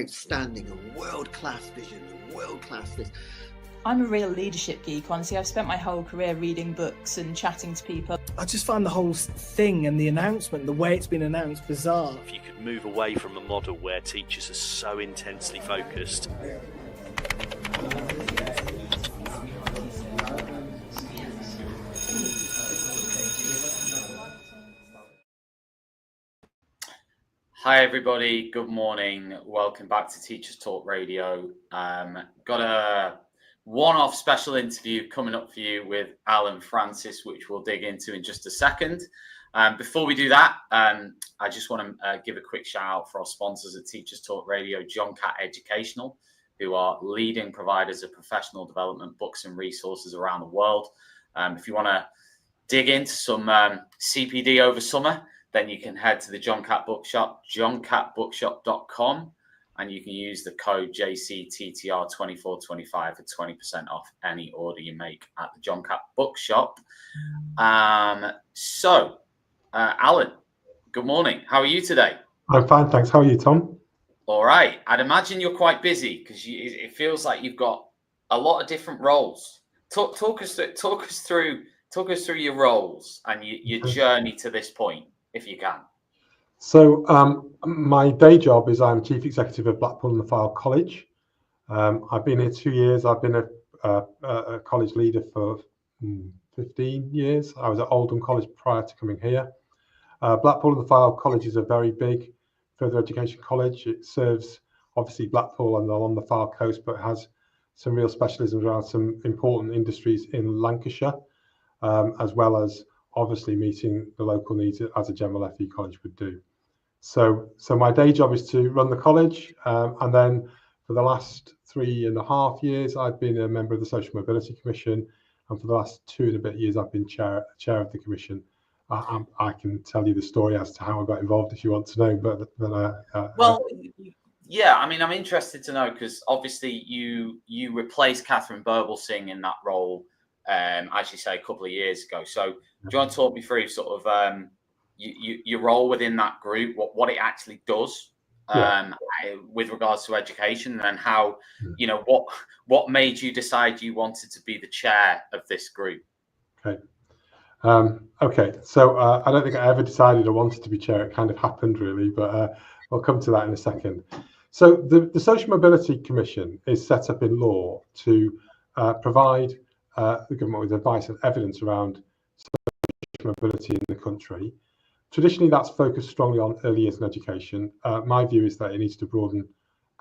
outstanding, a world-class vision, a world-class this. I'm a real leadership geek, honestly. I've spent my whole career reading books and chatting to people. I just find the whole thing and the announcement, the way it's been announced, bizarre. If you could move away from a model where teachers are so intensely focused. Hi everybody, good morning. Welcome back to Teachers Talk Radio. Got a one-off special interview coming up for you with Alun Francis, which we'll dig into in just a second. Before we do that, I just want to give a quick shout out for our sponsors at Teachers Talk Radio, John Catt Educational, who are leading providers of professional development books and resources around the world. If you want to dig into some CPD over summer, then you can head to the John Catt Bookshop, johncattbookshop.com, and you can use the code JCTTR2425 for 20% off any order you make at the John Catt Bookshop. Alun, good morning. How are you today? I'm fine, thanks. How are you, Tom? All right. I'd imagine you're quite busy because it feels like you've got a lot of different roles. Talk us through your roles and your journey to this point, if you can. So my day job is I'm Chief Executive of Blackpool and Fylde College. I've been here 2 years. I've been a college leader for 15 years. I was at Oldham College prior to coming here. Blackpool and Fylde College is a very big further education college. It serves obviously Blackpool and along the Fylde coast, but has some real specialisms around some important industries in Lancashire, as well as obviously meeting the local needs as a general FE college would do. So my day job is to run the college, and then for the last 3.5 years I've been a member of the Social Mobility Commission, and for the last 2 and a bit years I've been chair of the commission. I can tell you the story as to how I got involved if you want to know, yeah, I mean, I'm interested to know because obviously you replaced Catherine Burblesing in that role, as you say, a couple of years ago. So do you want to talk me through sort of your role within that group, what it actually does with regards to education, and how, what made you decide you wanted to be the chair of this group? Okay. So I don't think I ever decided I wanted to be chair. It kind of happened really, but I'll come to that in a second. So the Social Mobility Commission is set up in law to provide the government with advice and evidence around social mobility in the country. Traditionally, that's focused strongly on early years and education. My view is that it needs to broaden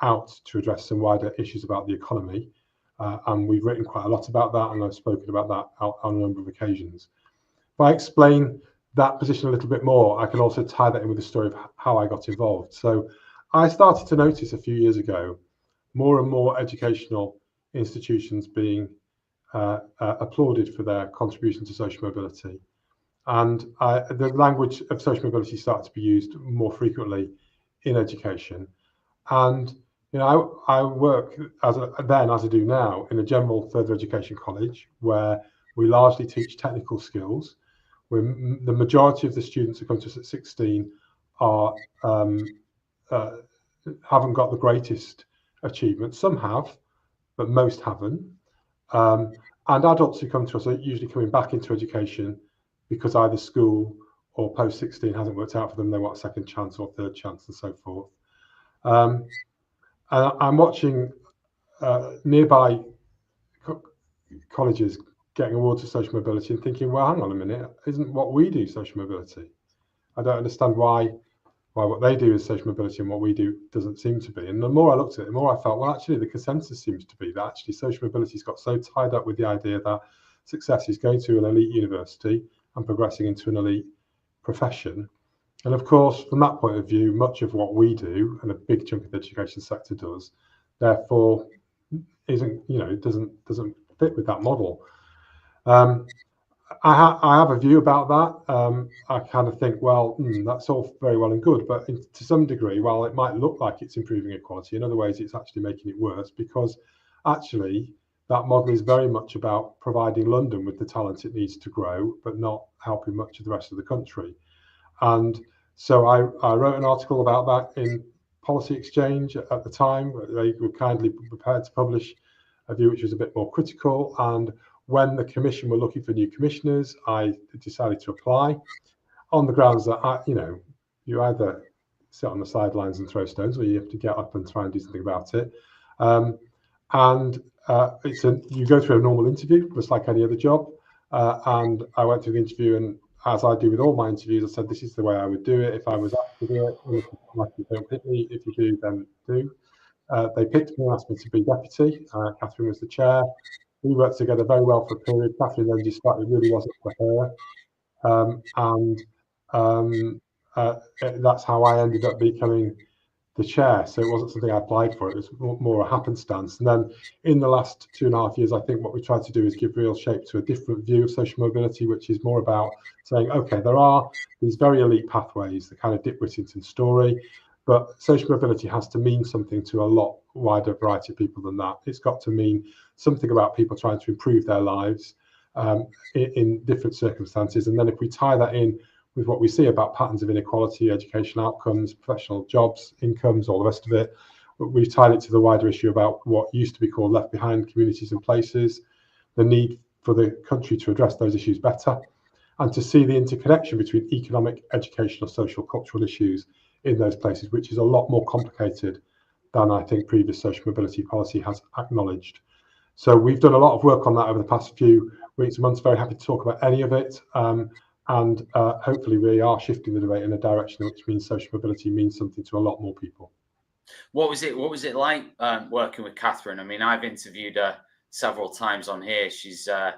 out to address some wider issues about the economy. And we've written quite a lot about that, and I've spoken about that on a number of occasions. If I explain that position a little bit more, I can also tie that in with the story of how I got involved. So I started to notice a few years ago more and more educational institutions being applauded for their contribution to social mobility. And the language of social mobility started to be used more frequently in education. And I work as I do now in a general further education college where we largely teach technical skills. The majority of the students who come to us at 16 haven't got the greatest achievements. Some have, but most haven't. And adults who come to us are usually coming back into education because either school or post 16 hasn't worked out for them. They want a second chance or third chance and so forth. And I'm watching nearby colleges getting awards for social mobility and thinking, well, hang on a minute, isn't what we do social mobility? I don't understand why what they do is social mobility and what we do doesn't seem to be. And the more I looked at it, the more I felt, well, actually, the consensus seems to be that actually social mobility's got so tied up with the idea that success is going to an elite university and progressing into an elite profession. And of course, from that point of view, much of what we do and a big chunk of the education sector does, therefore, doesn't fit with that model. I have a view about that. I kind of think, well, that's all very well and good, but to some degree, while it might look like it's improving equality, in other ways, it's actually making it worse, because actually that model is very much about providing London with the talent it needs to grow, but not helping much of the rest of the country. And so I wrote an article about that in policy exchange at the time. They were kindly prepared to publish a view which was a bit more critical. And when the commission were looking for new commissioners, I decided to apply on the grounds that you either sit on the sidelines and throw stones, or you have to get up and try and do something about it. You go through a normal interview, just like any other job. And I went through the interview, and as I do with all my interviews, I said, this is the way I would do it if I was asked to do it. And if you don't pick me, if you do, then do. They picked me and asked me to be deputy. Catherine was the chair. We worked together very well for a period. Catherine then just felt it really wasn't for her. That's how I ended up becoming the chair. So it wasn't something I applied for. It was more a happenstance. And then in the last 2.5 years, I think what we tried to do is give real shape to a different view of social mobility, which is more about saying, okay, there are these very elite pathways, the kind of Dick Whittington story, but social mobility has to mean something to a lot wider variety of people than that. It's got to mean something about people trying to improve their lives in different circumstances. And then if we tie that in with what we see about patterns of inequality, education outcomes, professional jobs, incomes, all the rest of it, we've tied it to the wider issue about what used to be called left behind communities and places, the need for the country to address those issues better, and to see the interconnection between economic, educational, social, cultural issues in those places, which is a lot more complicated than I think previous social mobility policy has acknowledged. So we've done a lot of work on that over the past few weeks and months. Very happy to talk about any of it. And hopefully we are shifting the debate in a direction which means social mobility means something to a lot more people. What was it like working with Catherine? I mean, I've interviewed her several times on here. She's I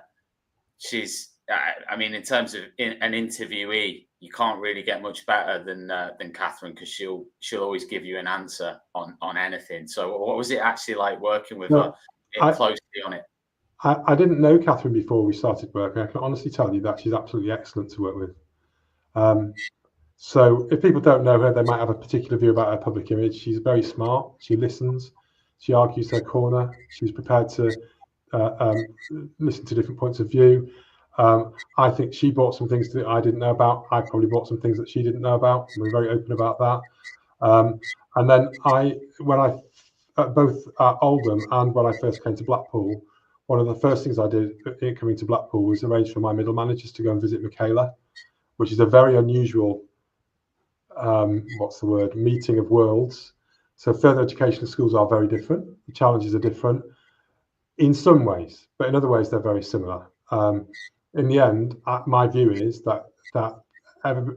mean, in terms of an interviewee, you can't really get much better than Catherine, because she'll always give you an answer on anything. So what was it actually like working with her closely on it? I didn't know Catherine before we started working. I can honestly tell you that she's absolutely excellent to work with. So if people don't know her, they might have a particular view about her public image. She's very smart. She listens. She argues her corner. She's prepared to listen to different points of view. I think she brought some things that I didn't know about. I probably brought some things that she didn't know about. We're very open about that. And then when I both at Oldham and when I first came to Blackpool, one of the first things I did coming to Blackpool was arrange for my middle managers to go and visit Michaela, which is a very unusual, meeting of worlds. So further education schools are very different. The challenges are different in some ways, but in other ways they're very similar. In the end, my view is that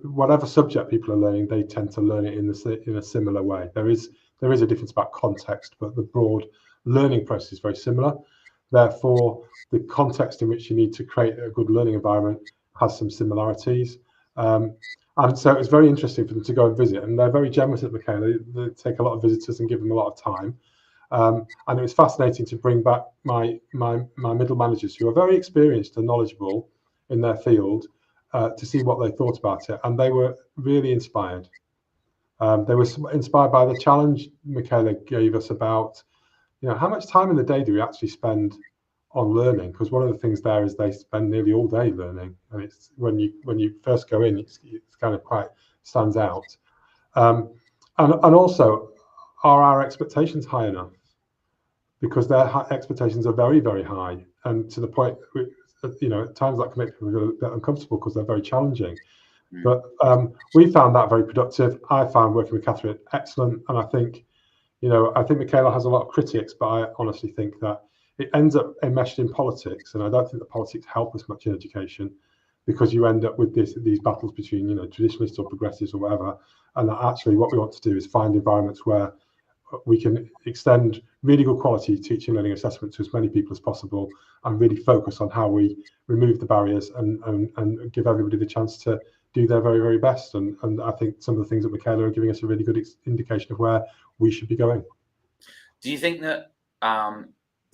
whatever subject people are learning, they tend to learn it in a similar way. There is a difference about context, but the broad learning process is very similar. Therefore, the context in which you need to create a good learning environment has some similarities. And so it's very interesting for them to go and visit. And they're very generous at Michaela. They take a lot of visitors and give them a lot of time. And it was fascinating to bring back my middle managers, who are very experienced and knowledgeable in their field, to see what they thought about it. And they were really inspired. They were inspired by the challenge Michaela gave us about, how much time in the day do we actually spend on learning? Because one of the things there is they spend nearly all day learning. And it's when you first go in, it's kind of quite stands out. And also, are our expectations high enough? Because their expectations are very, very high, and to the point, at times that can make people a bit uncomfortable because they're very challenging. But we found that very productive. I found working with Catherine excellent, and I think Michaela has a lot of critics, but I honestly think that it ends up enmeshed in politics, and I don't think that politics help us much in education, because you end up with these battles between traditionalists or progressives or whatever, and that actually what we want to do is find environments where we can extend really good quality teaching, learning, assessment to as many people as possible, and really focus on how we remove the barriers and give everybody the chance to do their very, very best. And I think some of the things that Michaela are giving us a really good indication of where we should be going. Do you think that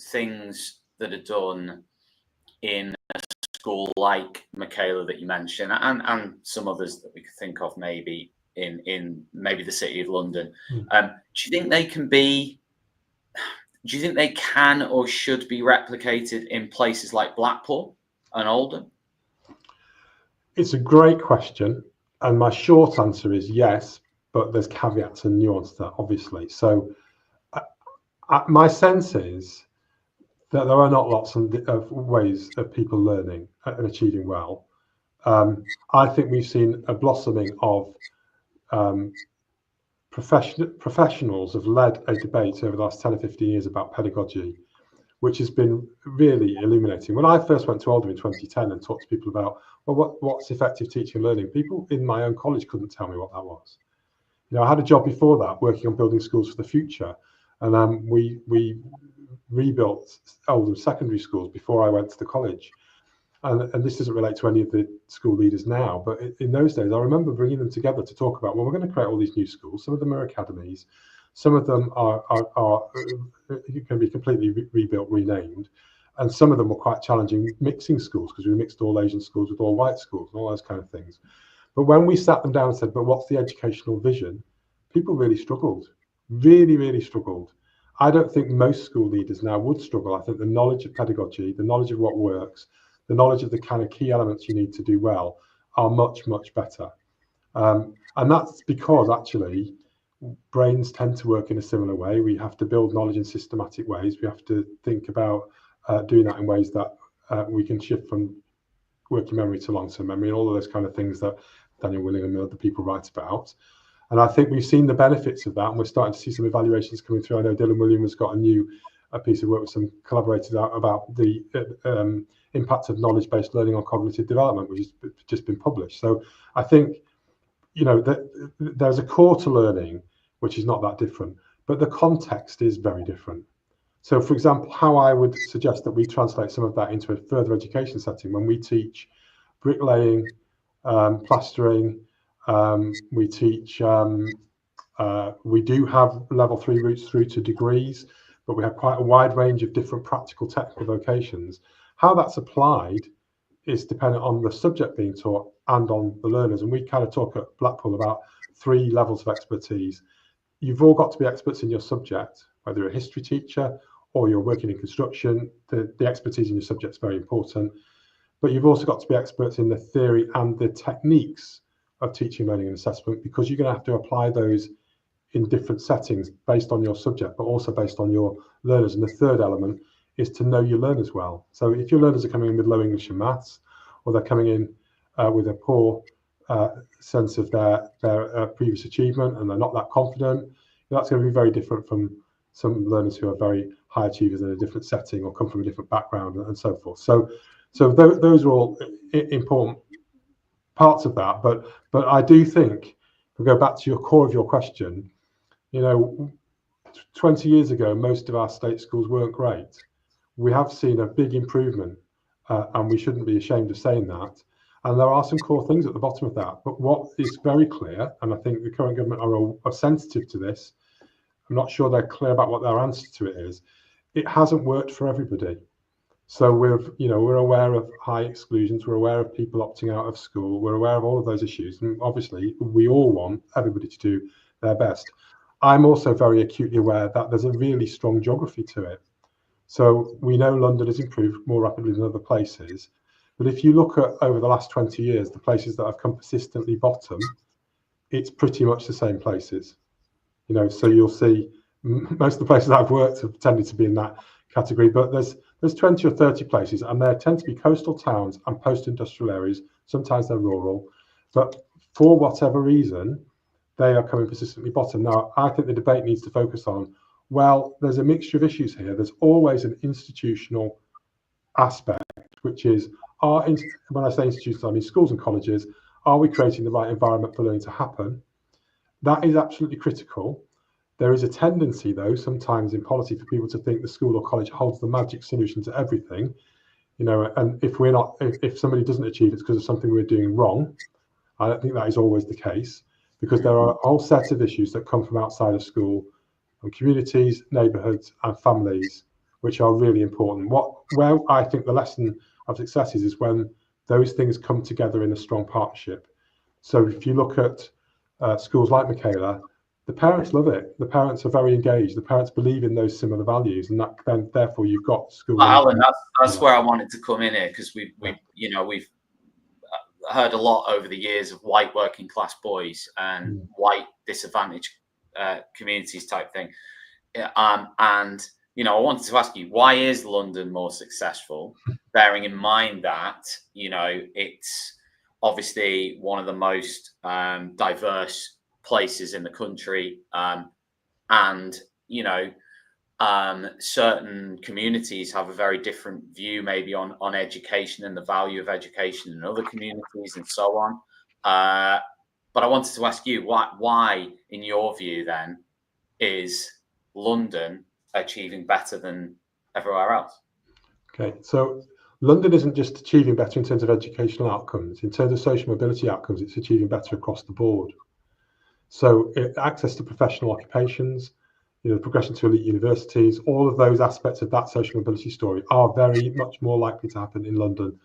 things that are done in a school like Michaela that you mentioned, and some others that we could think of maybe in maybe the City of London, do you think they can be? Do you think they can or should be replicated in places like Blackpool and Oldham? It's a great question, and my short answer is yes, but there's caveats and nuance to that, obviously. So my sense is that there are not lots of ways of people learning and achieving well. I think we've seen a blossoming of professionals have led a debate over the last 10 or 15 years about pedagogy, which has been really illuminating. When I first went to Oldham in 2010 and talked to people about, well, what's effective teaching and learning, people in my own college couldn't tell me what that was. I had a job before that working on building schools for the future, and we rebuilt Oldham secondary schools before I went to the college. And this doesn't relate to any of the school leaders now, but in those days, I remember bringing them together to talk about, well, we're going to create all these new schools. Some of them are academies. Some of them are going to be completely rebuilt, renamed. And some of them were quite challenging mixing schools, because we mixed all Asian schools with all white schools and all those kind of things. But when we sat them down and said, but what's the educational vision? People really struggled, really struggled. I don't think most school leaders now would struggle. I think the knowledge of pedagogy, the knowledge of what works, the knowledge of the kind of key elements you need to do well are much better. And that's because actually brains tend to work in a similar way. We have to build knowledge in systematic ways. We have to think about doing that in ways that we can shift from working memory to long-term memory and all of those kind of things that Daniel Willingham and other people write about. And I think we've seen the benefits of that, and we're starting to see some evaluations coming through. I know Dylan Williams has got a piece of work with some collaborators out about the impact of knowledge-based learning on cognitive development, which has just been published. So I think, there's a core to learning, which is not that different, but the context is very different. So, for example, how I would suggest that we translate some of that into a further education setting when we teach bricklaying, plastering, we teach, we do have level 3 routes through to degrees, but we have quite a wide range of different practical technical vocations. How that's applied is dependent on the subject being taught and on the learners. And we kind of talk at Blackpool about 3 levels of expertise. You've all got to be experts in your subject, whether you're a history teacher or you're working in construction. The expertise in your subject is very important. But you've also got to be experts in the theory and the techniques of teaching, learning and assessment, because you're going to have to apply those in different settings based on your subject, but also based on your learners. And the third element is to know your learners well. So if your learners are coming in with low English and maths, or they're coming in with a poor sense of their previous achievement and they're not that confident, that's going to be very different from some learners who are very high achievers in a different setting or come from a different background and so forth. So those are all important parts of that. But I do think, if we go back to your core of your question, 20 years ago, most of our state schools weren't great. We have seen a big improvement, and we shouldn't be ashamed of saying that. And there are some core things at the bottom of that. But what is very clear, and I think the current government are sensitive to this, I'm not sure they're clear about what their answer to it is. It hasn't worked for everybody. So we're aware of high exclusions. We're aware of people opting out of school. We're aware of all of those issues. And obviously, we all want everybody to do their best. I'm also very acutely aware that there's a really strong geography to it. So we know London has improved more rapidly than other places. But if you look at over the last 20 years, the places that have come persistently bottom, it's pretty much the same places. So you'll see most of the places I've worked have tended to be in that category, but there's 20 or 30 places, and they tend to be coastal towns and post-industrial areas. Sometimes they're rural, but for whatever reason, they are coming persistently bottom. Now, I think the debate needs to focus on, well, there's a mixture of issues here. There's always an institutional aspect, which is, when I say institutions, I mean schools and colleges. Are we creating the right environment for learning to happen? That is absolutely critical. There is a tendency, though, sometimes in policy for people to think the school or college holds the magic solution to everything. And if somebody doesn't achieve, it's because of something we're doing wrong. I don't think that is always the case, because there are a whole set of issues that come from outside of school, from communities, neighbourhoods, and families, which are really important. Where I think the lesson of success is when those things come together in a strong partnership. So if you look at schools like Michaela, the parents love it. The parents are very engaged. The parents believe in those similar values, and then therefore you've got schools. Alan, that's where I wanted to come in here, because we've heard a lot over the years of white working class boys and white disadvantaged communities type thing. And I wanted to ask you, why is London more successful, bearing in mind that it's obviously one of the most diverse places in the country, and certain communities have a very different view maybe on education and the value of education in other communities and so on. But I wanted to ask you, why in your view then is London achieving better than everywhere else? Okay, so London isn't just achieving better in terms of educational outcomes. In terms of social mobility outcomes, it's achieving better across the board. So access to professional occupations, progression to elite universities, all of those aspects of that social mobility story are very much more likely to happen in London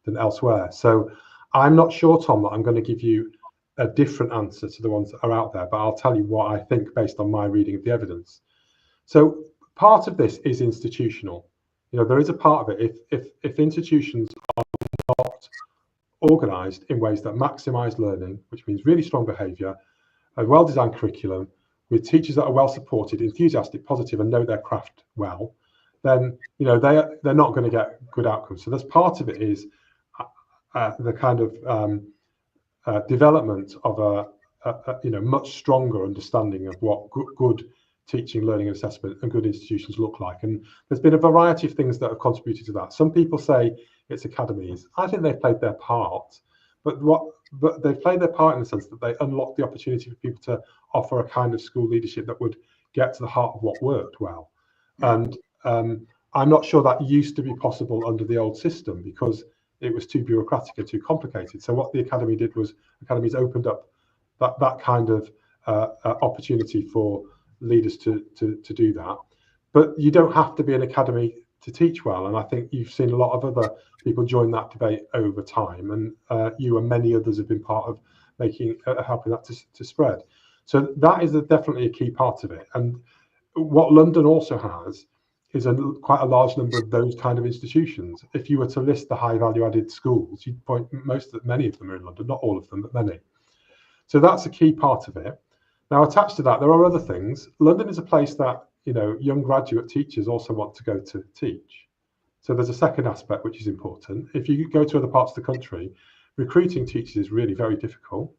than elsewhere. So I'm not sure, Tom, that I'm going to give you a different answer to the ones that are out there, but I'll tell you what I think based on my reading of the evidence. So part of this is institutional. There is a part of it. If institutions are not organised in ways that maximise learning, which means really strong behaviour, a well-designed curriculum, with teachers that are well supported, enthusiastic, positive, and know their craft well, then they're not going to get good outcomes. So there's part of it is the kind of development of a much stronger understanding of what good teaching, learning, and assessment and good institutions look like. And there's been a variety of things that have contributed to that. Some people say it's academies. I think they've played their part, but they've played their part in the sense that they unlock the opportunity for people to offer a kind of school leadership that would get to the heart of what worked well. And I'm not sure that used to be possible under the old system because it was too bureaucratic and too complicated. So what the academy did was academies opened up that kind of opportunity for leaders to do that. But you don't have to be an academy to teach well, and I think you've seen a lot of other people join that debate over time, and you and many others have been part of helping that to spread. So that is definitely a key part of it. And what London also has is quite a large number of those kind of institutions. If you were to list the high value added schools, you'd point many of them are in London, not all of them, but many. So that's a key part of it. Now, attached to that, there are other things. London is a place that young graduate teachers also want to go to teach. So there's a second aspect which is important. If you go to other parts of the country, recruiting teachers is really very difficult,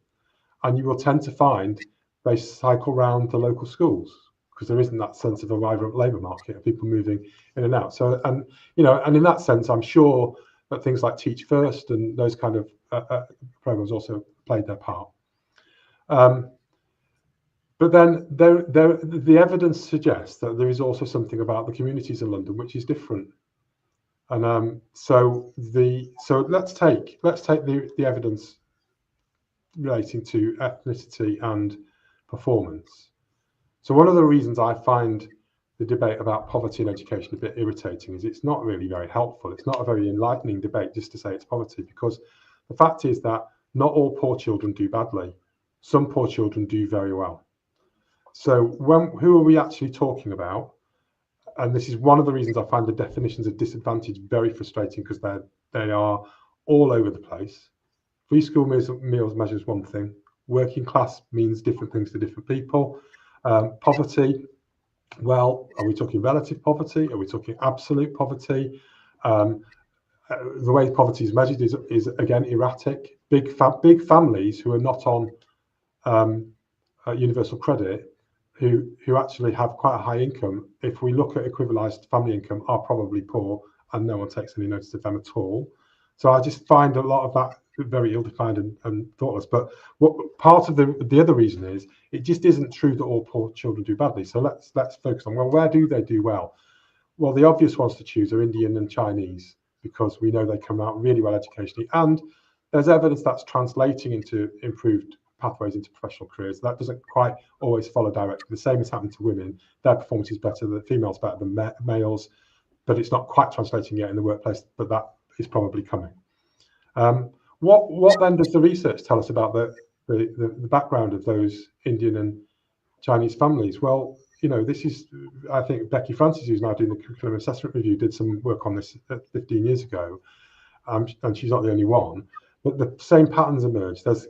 and you will tend to find they cycle around the local schools because there isn't that sense of a vibrant labour market of people moving in and out. So, and in that sense, I'm sure that things like Teach First and those kind of programs also played their part. But then the evidence suggests that there is also something about the communities in London which is different. And so let's take the evidence relating to ethnicity and performance. So one of the reasons I find the debate about poverty and education a bit irritating is it's not really very helpful. It's not a very enlightening debate just to say it's poverty, because the fact is that not all poor children do badly. Some poor children do very well. So who are we actually talking about? And this is one of the reasons I find the definitions of disadvantage very frustrating, because they are all over the place. Free school meals measures one thing. Working class means different things to different people. Poverty, well, are we talking relative poverty? Are we talking absolute poverty? The way poverty is measured is again erratic. Big families who are not on universal credit, who actually have quite a high income, if we look at equivalised family income, are probably poor, and no one takes any notice of them at all. So I just find a lot of that very ill-defined and thoughtless. But what part of the other reason is, it just isn't true that all poor children do badly. So let's focus on, well, where do they do well? Well, the obvious ones to choose are Indian and Chinese, because we know they come out really well educationally, and there's evidence that's translating into improved pathways into professional careers. That doesn't quite always follow directly. The same is happening to women. Their performance is better, the females better than males, but it's not quite translating yet in the workplace, but that is probably coming. What then does the research tell us about the background of those Indian and Chinese families? Well, this is, I think Becky Francis, who's now doing the curriculum assessment review, did some work on this 15 years ago, and she's not the only one. but the same patterns emerge. There's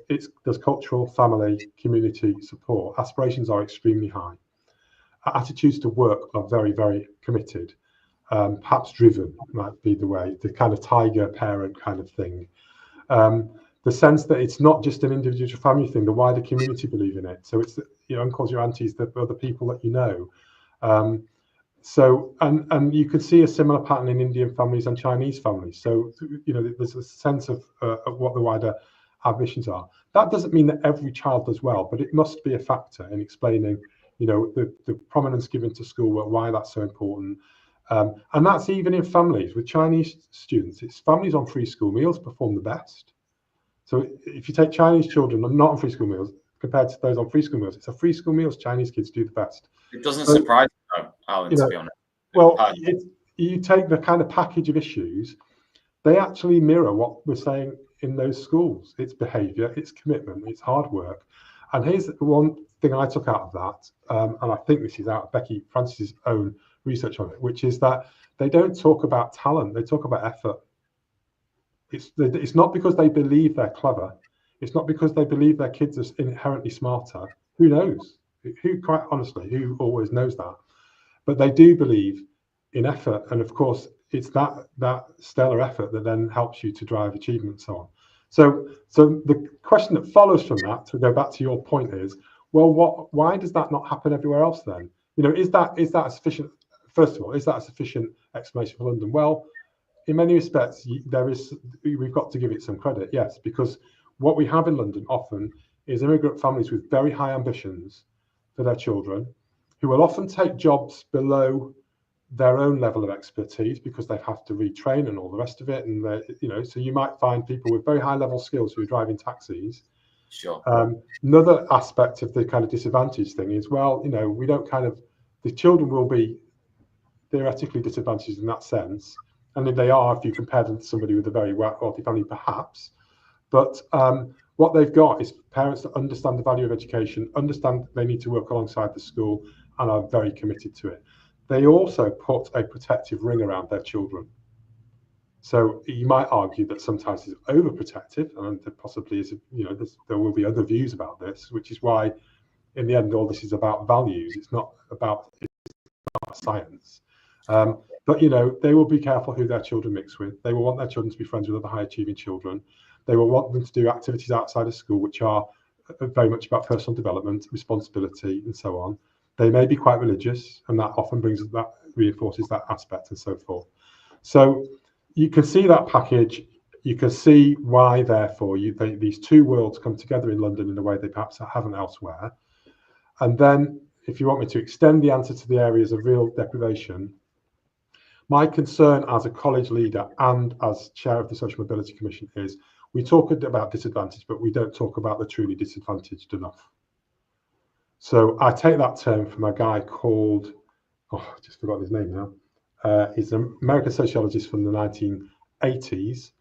cultural, family, community support. Aspirations are extremely high. Attitudes to work are very, very committed. Perhaps driven might be the way, the kind of tiger parent kind of thing. The sense that it's not just an individual family thing, the wider community believe in it. So it's your uncles, your aunties, the other people that you know. And you could see a similar pattern in Indian families and Chinese families. So, there's a sense of what the wider ambitions are. That doesn't mean that every child does well, but it must be a factor in explaining, the prominence given to schoolwork, why that's so important. And that's even in families. With Chinese students, it's families on free school meals perform the best. So if you take Chinese children not on free school meals compared to those on free school meals, it's a free school meals Chinese kids do the best. It doesn't surprise me, though, Alan, to be honest. Well, you take the kind of package of issues, they actually mirror what we're saying in those schools. It's behaviour, it's commitment, it's hard work. And here's one thing I took out of that, and I think this is out of Becky Francis's own research on it, which is that they don't talk about talent, they talk about effort. It's not because they believe they're clever. It's not because they believe their kids are inherently smarter. Who knows? Quite honestly, who always knows that? But they do believe in effort, and of course, it's that stellar effort that then helps you to drive achievement and so on. So the question that follows from that, to go back to your point, is, well, why does that not happen everywhere else then? Is that a sufficient? First of all, is that a sufficient explanation for London? Well, in many respects, we've got to give it some credit, yes, because what we have in London often is immigrant families with very high ambitions for their children, who will often take jobs below their own level of expertise because they have to retrain and all the rest of it. And so you might find people with very high level skills who are driving taxis. Sure. Another aspect of the kind of disadvantage thing is, we don't the children will be theoretically disadvantaged in that sense. And if they are, if you compare them to somebody with a very wealthy family, perhaps. But what they've got is parents that understand the value of education, understand they need to work alongside the school, and are very committed to it. They also put a protective ring around their children. So you might argue that sometimes it's overprotective, and there possibly is, there will be other views about this, which is why, in the end, all this is about values. It's not about science. But they will be careful who their children mix with. They will want their children to be friends with other high achieving children. They will want them to do activities outside of school, which are very much about personal development, responsibility, and so on. They may be quite religious, and that often reinforces that aspect and so forth. So you can see that package. You can see why, therefore, these two worlds come together in London in a way they perhaps haven't elsewhere. And then, if you want me to extend the answer to the areas of real deprivation, my concern as a college leader and as chair of the Social Mobility Commission is we talk about disadvantage, but we don't talk about the truly disadvantaged enough. So I take that term from a guy called, I just forgot his name now. He's an American sociologist from the 1980s.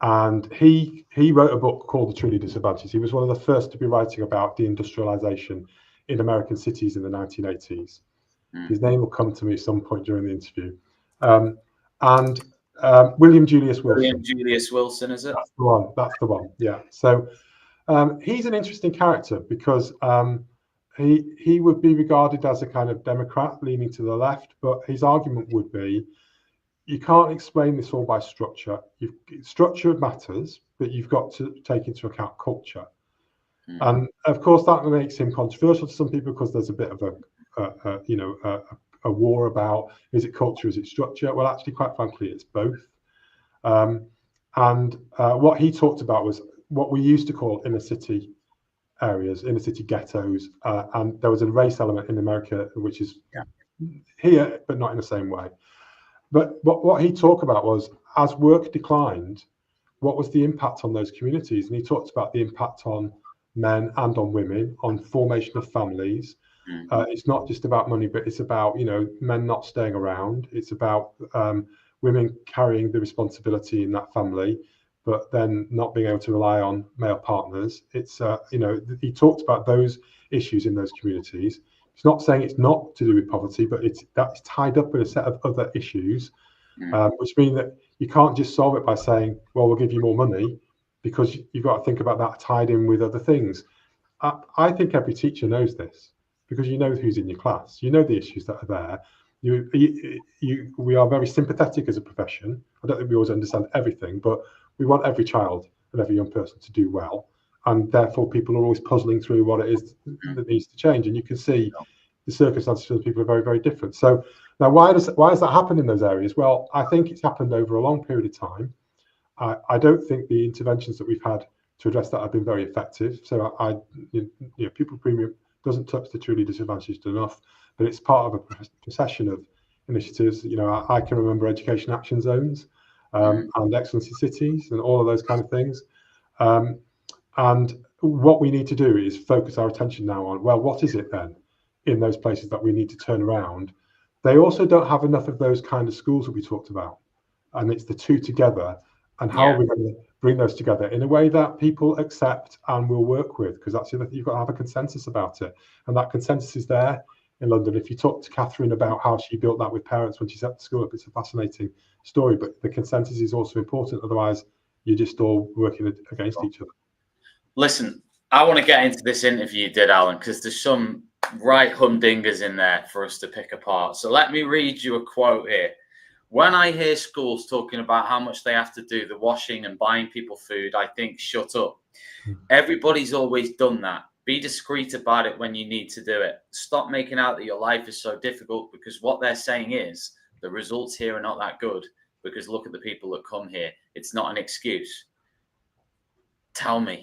And he wrote a book called The Truly Disadvantaged. He was one of the first to be writing about deindustrialization in American cities in the 1980s. His name will come to me at some point during the interview. William Julius Wilson. William Julius Wilson, is it? That's the one. Yeah. So he's an interesting character because he would be regarded as a kind of Democrat leaning to the left, but his argument would be, you can't explain this all by structure. Structure matters, but you've got to take into account culture. And of course, that makes him controversial to some people because there's a bit of a war about, is it culture, is it structure? Well, actually, quite frankly, it's both. What he talked about was what we used to call inner city areas, inner city ghettos, and there was a race element in America, which is here, but not in the same way. But what he talked about was, as work declined, what was the impact on those communities? And he talked about the impact on men and on women, on formation of families. It's not just about money, but it's about, men not staying around. It's about women carrying the responsibility in that family, but then not being able to rely on male partners. It's, he talked about those issues in those communities. It's not saying it's not to do with poverty, but that's tied up with a set of other issues, which mean that you can't just solve it by saying, well, we'll give you more money, because you've got to think about that tied in with other things. I think every teacher knows this, because you know who's in your class, you know the issues that are there. We are very sympathetic as a profession. I don't think we always understand everything, but we want every child and every young person to do well, and therefore people are always puzzling through what it is that needs to change. And you can see the circumstances for the people are very, very different. So now, why has that happened in those areas? Well, I think it's happened over a long period of time. I don't think the interventions that we've had to address that have been very effective. So pupil premium doesn't touch the truly disadvantaged enough, but it's part of a procession of initiatives. I can remember education action zones and excellency cities and all of those kind of things. And what we need to do is focus our attention now on, well, what is it then in those places that we need to turn around? They also don't have enough of those kind of schools that we talked about. And it's the two together. And how are we going to bring those together in a way that people accept and will work with? Because that's the other thing, you've got to have a consensus about it. And that consensus is there in London. If you talk to Catherine about how she built that with parents when she set the school up, it's a fascinating story. But the consensus is also important. Otherwise, you're just all working against each other. Listen, I want to get into this interview you did, Alan, because there's some right humdingers in there for us to pick apart. So let me read you a quote here. When I hear schools talking about how much they have to do the washing and buying people food, I think, shut up. Everybody's always done that. Be discreet about it when you need to do it. Stop making out that your life is so difficult, because what they're saying is the results here are not that good, because look at the people that come here. It's not an excuse. Tell me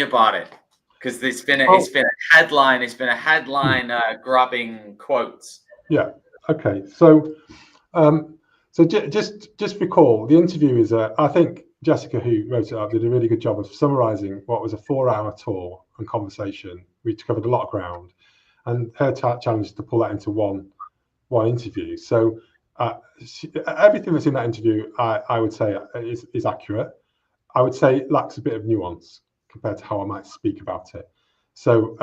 about it, because it's been a headline grabbing quotes. Yeah. Okay. So just recall the interview is I think Jessica, who wrote it up, did a really good job of summarising what was a 4-hour tour and conversation. We covered a lot of ground, and her challenge is to pull that into one interview. So everything that's in that interview, I would say is accurate. I would say it lacks a bit of nuance compared to how I might speak about it. So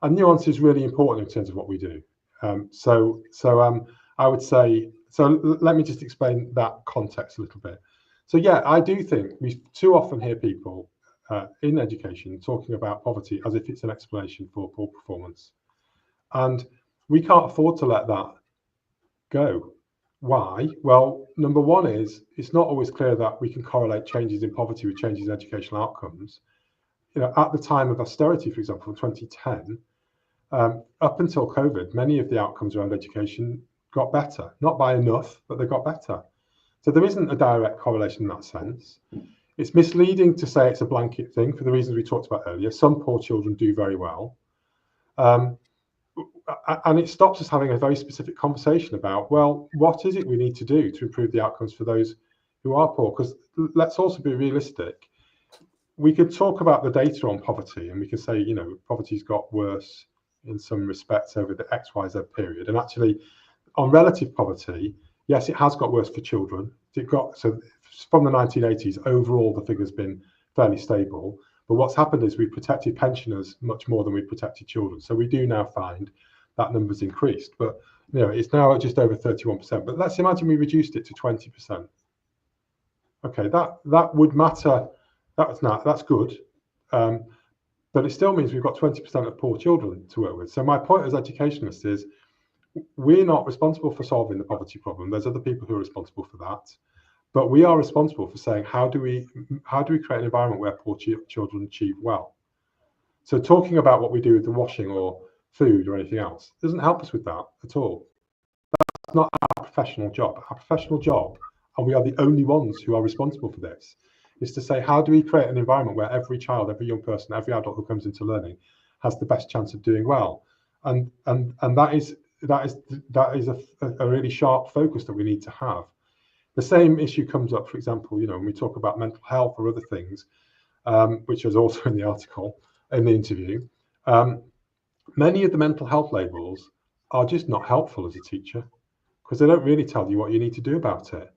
and nuance is really important in terms of what we do. I would say, so let me just explain that context a little bit. So yeah, I do think we too often hear people in education talking about poverty as if it's an explanation for poor performance. And we can't afford to let that go. Why? Well, number one is it's not always clear that we can correlate changes in poverty with changes in educational outcomes. At the time of austerity, for example, in 2010, up until COVID, many of the outcomes around education got better, not by enough, but they got better. So there isn't a direct correlation in that sense. It's misleading to say it's a blanket thing for the reasons we talked about earlier. Some poor children do very well. And it stops us having a very specific conversation about, well, what is it we need to do to improve the outcomes for those who are poor? Because let's also be realistic. We could talk about the data on poverty, and we can say, poverty's got worse in some respects over the XYZ period. And actually, on relative poverty, yes, it has got worse for children. So from the 1980s, overall, the figure's been fairly stable. But what's happened is we've protected pensioners much more than we've protected children. So we do now find that number's increased. But it's now at just over 31%. But let's imagine we reduced it to 20%. Okay, that would matter. That's good. But it still means we've got 20% of poor children to work with. So my point as educationalists is we're not responsible for solving the poverty problem. There's other people who are responsible for that. But we are responsible for saying, how do we create an environment where poor children achieve well? So talking about what we do with the washing or food or anything else doesn't help us with that at all. That's not our professional job. Our professional job, and we are the only ones who are responsible for this, is to say, how do we create an environment where every child, every young person, every adult who comes into learning has the best chance of doing well? And that is a really sharp focus that we need to have. The same issue comes up, for example, when we talk about mental health or other things, which is also in the article, in the interview. Many of the mental health labels are just not helpful as a teacher, because they don't really tell you what you need to do about it.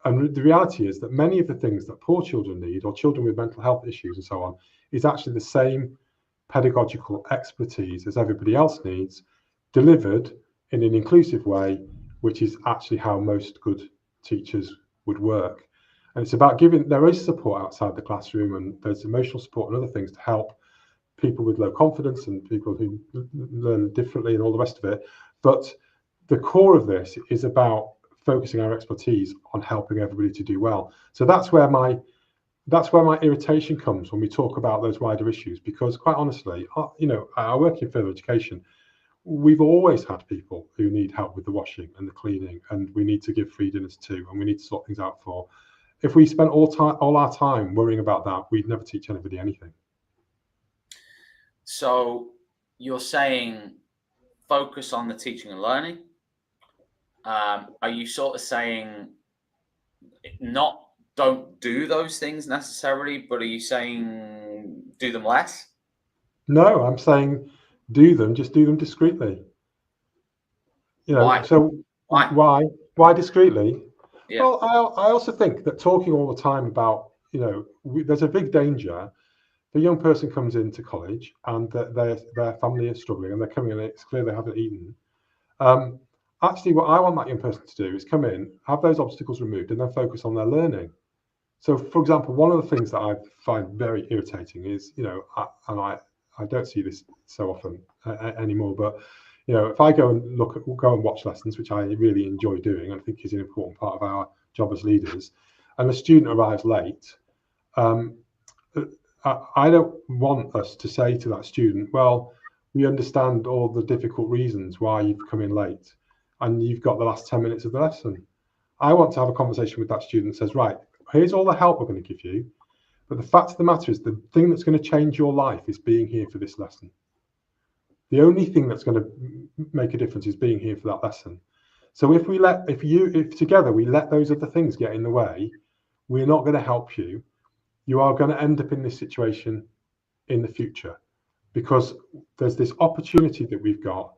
And the reality is that many of the things that poor children need, or children with mental health issues and so on, is actually the same pedagogical expertise as everybody else needs, delivered in an inclusive way, which is actually how most good teachers would work. And it's about giving, there is support outside the classroom, and there's emotional support and other things to help people with low confidence and people who learn differently and all the rest of it. But the core of this is about focusing our expertise on helping everybody to do well. So that's where my irritation comes when we talk about those wider issues, because quite honestly, you know, I work in further education. We've always had people who need help with the washing and the cleaning, and we need to give free dinners too, and we need to sort things out for. If we spent all our time worrying about that, we'd never teach anybody anything. So you're saying focus on the teaching and learning. Are you sort of saying don't do those things necessarily, but are you saying do them less? No, I'm saying do them, just do them discreetly. You know, Why? so why discreetly? Yeah. Well, I also think that talking all the time about, you know, there's a big danger. The young person comes into college and their family is struggling and they're coming in, it's clear they haven't eaten. Actually, what I want that young person to do is come in, have those obstacles removed, and then focus on their learning. So, for example, one of the things that I find very irritating is, you know, I don't see this so often anymore, but, you know, if I go and watch lessons, which I really enjoy doing, I think is an important part of our job as leaders, and the student arrives late, I don't want us to say to that student, well, we understand all the difficult reasons why you've come in late and you've got the last 10 minutes of the lesson. I want to have a conversation with that student that says, right, here's all the help we're going to give you. But the fact of the matter is, the thing that's going to change your life is being here for this lesson. The only thing that's going to make a difference is being here for that lesson. So if together we let those other things get in the way, we're not going to help you. You are going to end up in this situation in the future, because there's this opportunity that we've got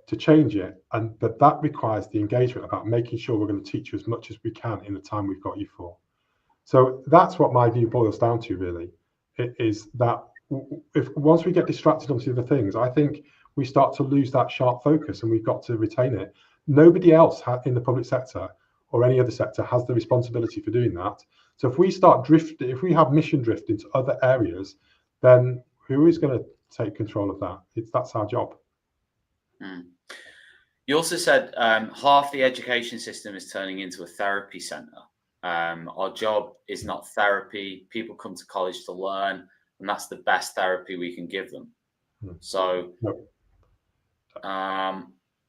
to change it, and that requires the engagement about making sure we're going to teach you as much as we can in the time we've got you for. So that's what my view boils down to, really. It is that once we get distracted onto other things, I think we start to lose that sharp focus, and we've got to retain it. Nobody else in the public sector or any other sector has the responsibility for doing that. So if we start drifting, if we have mission drift into other areas, then who is going to take control of that? That's our job. You also said half the education system is turning into a therapy centre. Our job is not therapy. People come to college to learn, and that's the best therapy we can give them. So,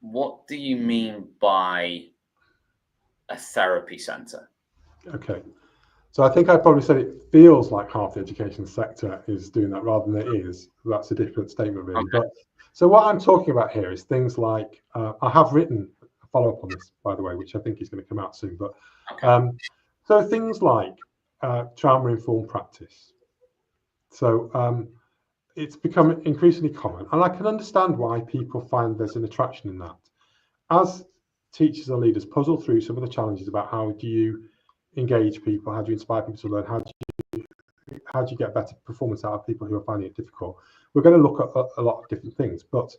what do you mean by a therapy centre? Okay. So I think I probably said it feels like half the education sector is doing that rather than it is. That's a different statement, really. Okay. But so what I'm talking about here is things like, I have written a follow-up on this, by the way, which I think is going to come out soon. But so things like trauma-informed practice. So it's become increasingly common, and I can understand why people find there's an attraction in that. As teachers and leaders puzzle through some of the challenges about how do you engage people, how do you inspire people to learn, how do you get better performance out of people who are finding it difficult, we're going to look at a lot of different things. But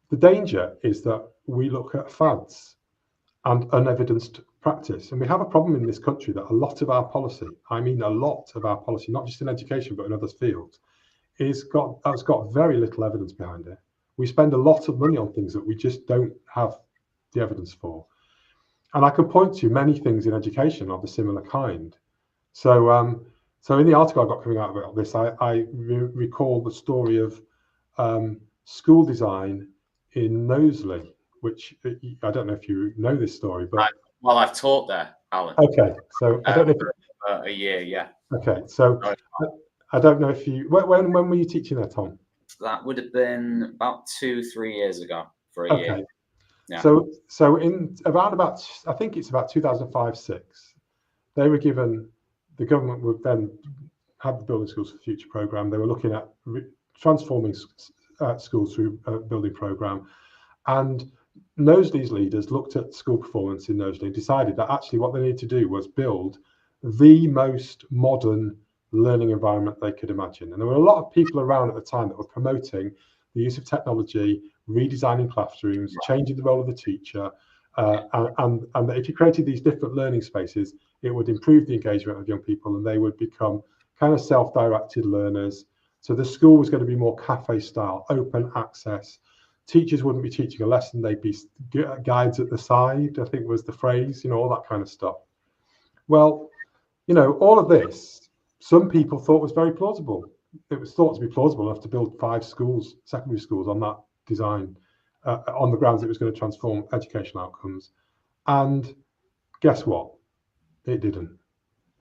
the danger is that we look at fads and unevidenced practice, and we have a problem in this country that a lot of our policy, I mean a lot of our policy, not just in education but in other fields, has got very little evidence behind it. We spend a lot of money on things that we just don't have the evidence for. And I can point to many things in education of a similar kind. So, so in the article I got coming out about this, I recall the story of school design in Knowsley, which I don't know if you know this story, but well, I've taught there, Alan. Okay, so I don't know if a year, yeah. Okay, so I don't know if you when were you teaching there, Tom? That would have been about 2-3 years ago for a year. Yeah. So in around about, I think it's about 2005-06, they were given, the government would then have the Building Schools for the Future programme. They were looking at transforming schools through a building programme, and Knowsley's leaders looked at school performance in Knowsley and decided that actually what they needed to do was build the most modern learning environment they could imagine. And there were a lot of people around at the time that were promoting the use of technology, redesigning classrooms, changing the role of the teacher, and that if you created these different learning spaces, it would improve the engagement of young people, and they would become kind of self-directed learners. So the school was going to be more cafe style, open access. Teachers wouldn't be teaching a lesson, they'd be guides at the side, I think was the phrase, all that kind of stuff. Well, all of this, some people thought was very plausible. It was thought to be plausible enough to build 5 schools, secondary schools, on that design, on the grounds it was going to transform educational outcomes. And guess what? It didn't.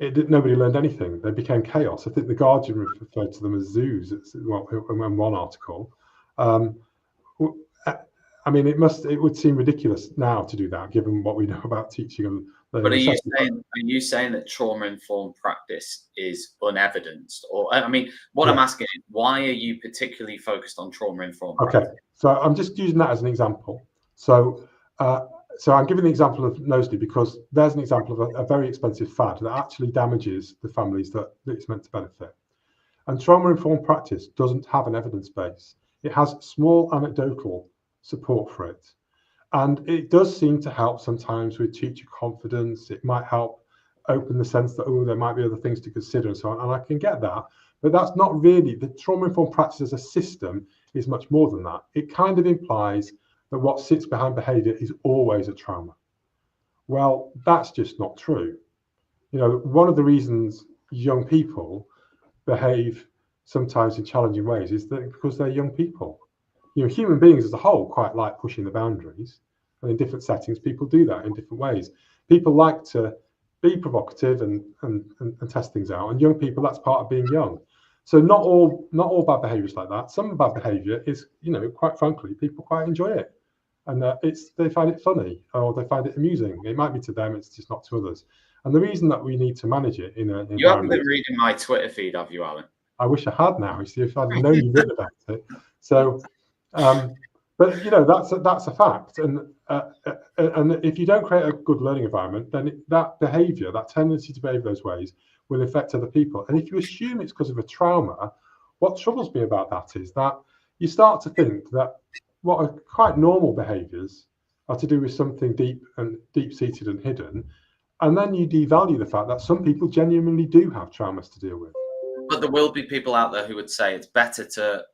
Nobody learned anything. They became chaos. I think the Guardian referred to them as zoos in one article. I mean, it would seem ridiculous now to do that, given what we know about teaching and learning. But are you saying that trauma-informed practice is unevidenced? Or, I mean, what I'm asking is, why are you particularly focused on trauma-informed practice? Okay, so I'm just using that as an example. So I'm giving the example of Knowsley because there's an example of a very expensive fad that actually damages the families that it's meant to benefit. And trauma-informed practice doesn't have an evidence base. It has small anecdotal support for it. And it does seem to help sometimes with teacher confidence. It might help open the sense that, there might be other things to consider and so on. And I can get that. But that's not really, the trauma-informed practice as a system is much more than that. It kind of implies that what sits behind behaviour is always a trauma. Well, that's just not true. One of the reasons young people behave sometimes in challenging ways is that because they're young people. Human beings as a whole quite like pushing the boundaries, and in different settings, people do that in different ways. People like to be provocative and test things out, and young people, that's part of being young. So not all bad behaviour is like that. Some bad behaviour is, quite frankly, people quite enjoy it, and they find it funny or they find it amusing. It might be to them, it's just not to others. And the reason that we need to manage it in an You haven't been reading my Twitter feed, have you, Alan? I wish I had now. You see, if I'd known you'd written about it. So. But that's a fact, and if you don't create a good learning environment, then that behaviour, that tendency to behave those ways, will affect other people. And if you assume it's because of a trauma, what troubles me about that is that you start to think that what are quite normal behaviours are to do with something deep-seated and hidden, and then you devalue the fact that some people genuinely do have traumas to deal with. But there will be people out there who would say it's better to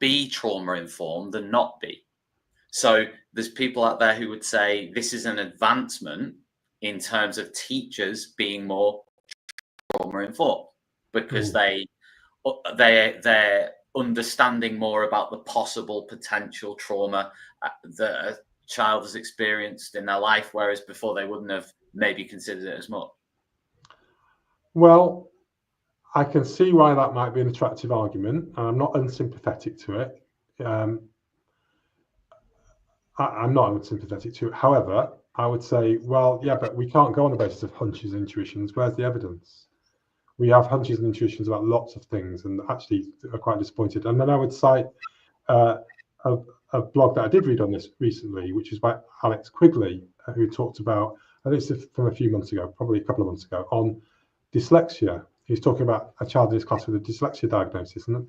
be trauma informed than not be. So there's people out there who would say this is an advancement in terms of teachers being more trauma informed because they're understanding more about the possible potential trauma that a child has experienced in their life, whereas before they wouldn't have maybe considered it as much. Well, I can see why that might be an attractive argument, and I'm not unsympathetic to it. I'm not unsympathetic to it. However, I would say, well, yeah, but we can't go on the basis of hunches and intuitions. Where's the evidence? We have hunches and intuitions about lots of things, and actually are quite disappointed. And then I would cite a blog that I did read on this recently, which is by Alex Quigley, who talked about, I think it's from a few months ago, probably a couple of months ago, on dyslexia. He's talking about a child in his class with a dyslexia diagnosis, and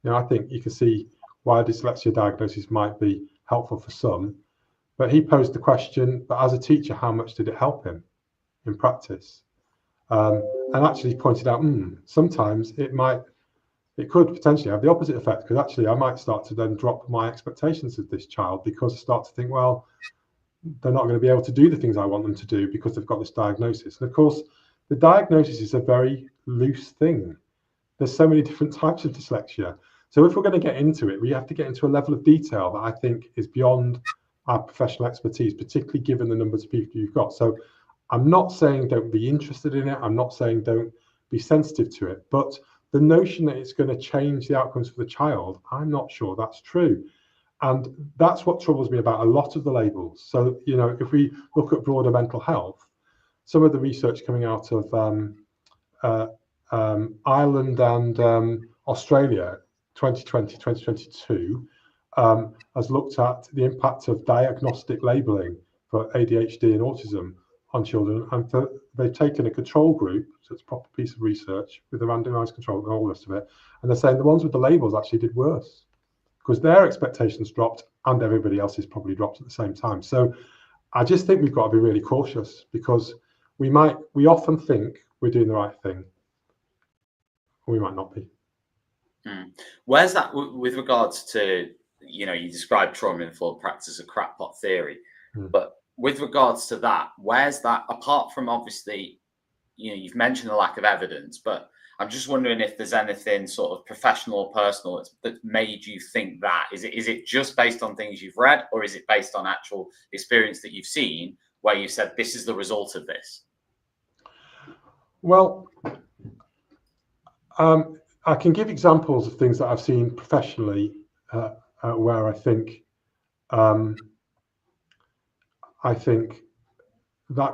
I think you can see why a dyslexia diagnosis might be helpful for some. But he posed the question: but as a teacher, how much did it help him in practice? And actually pointed out, sometimes it could potentially have the opposite effect, because actually I might start to then drop my expectations of this child because I start to think, well, they're not going to be able to do the things I want them to do because they've got this diagnosis. And of course, the diagnosis is a very loose thing. There's so many different types of dyslexia. So if we're going to get into it, we have to get into a level of detail that I think is beyond our professional expertise, particularly given the numbers of people you've got. So I'm not saying don't be interested in it. I'm not saying don't be sensitive to it. But the notion that it's going to change the outcomes for the child, I'm not sure that's true. And that's what troubles me about a lot of the labels. So, if we look at broader mental health, some of the research coming out of Ireland and Australia, 2020, 2022, has looked at the impact of diagnostic labelling for ADHD and autism on children. And they've taken a control group, so it's a proper piece of research with a randomised control and all the rest of it. And they're saying the ones with the labels actually did worse because their expectations dropped and everybody else's probably dropped at the same time. So I just think we've got to be really cautious, because we often think we're doing the right thing. We might not be. Where's that with regards to, you described trauma-informed practice as a crackpot theory, but with regards to that, where's that, apart from obviously, you've mentioned the lack of evidence, but I'm just wondering if there's anything sort of professional or personal that made you think that. Is it just based on things you've read, or is it based on actual experience that you've seen where you said this is the result of this? Well, I can give examples of things that I've seen professionally where I think that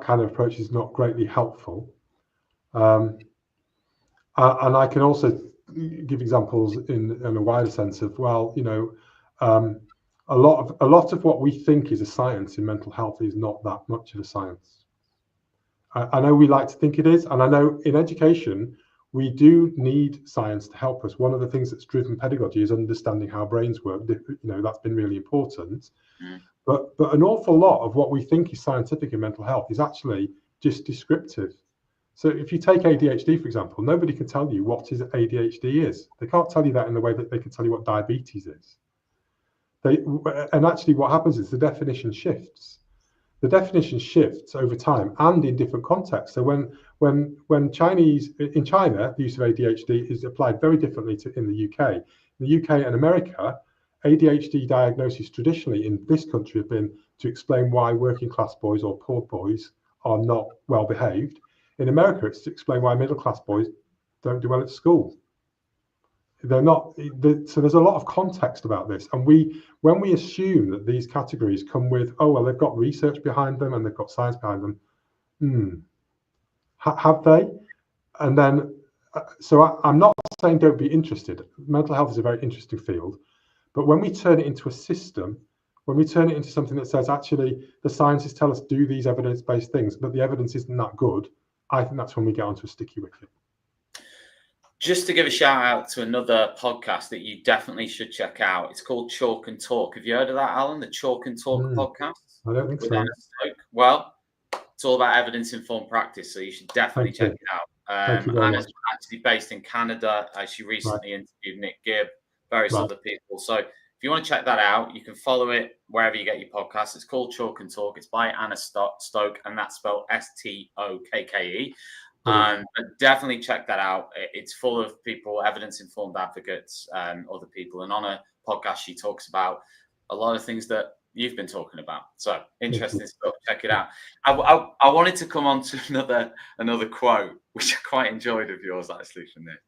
kind of approach is not greatly helpful. And I can also give examples in a wider sense of, well, a lot of what we think is a science in mental health is not that much of a science. I know we like to think it is, and I know in education we do need science to help us. One of the things that's driven pedagogy is understanding how brains work. That's been really important. But an awful lot of what we think is scientific in mental health is actually just descriptive. So if you take ADHD, for example, nobody can tell you what ADHD is. They can't tell you that in the way that they can tell you what diabetes is. And actually what happens is the definition shifts. The definition shifts over time and in different contexts. So when in China, the use of ADHD is applied very differently to in the UK. In the UK and America, ADHD diagnoses traditionally in this country have been to explain why working class boys or poor boys are not well behaved. In America, it's to explain why middle class boys don't do well at school. They're not. So there's a lot of context about this, and when we assume that these categories come with, oh well, they've got research behind them and they've got science behind them. Have they? And then, so I'm not saying don't be interested. Mental health is a very interesting field, but when we turn it into a system, when we turn it into something that says actually the scientists tell us do these evidence-based things, but the evidence isn't that good, I think that's when we get onto a sticky wicket. Just to give a shout out to another podcast that you definitely should check out. It's called Chalk and Talk. Have you heard of that, Alan? The Chalk and Talk podcast? I don't think so. Well, it's all about evidence-informed practice, so you should definitely check it out. Anna's actually based in Canada. She recently interviewed Nick Gibb, various other people. So if you want to check that out, you can follow it wherever you get your podcasts. It's called Chalk and Talk. It's by Anna Stoke, and that's spelled Stokke. But definitely check that out. It's full of people, evidence-informed advocates, other people. And on a podcast, she talks about a lot of things that you've been talking about. So interesting stuff. Check it out. I wanted to come on to another quote, which I quite enjoyed of yours, actually, from this.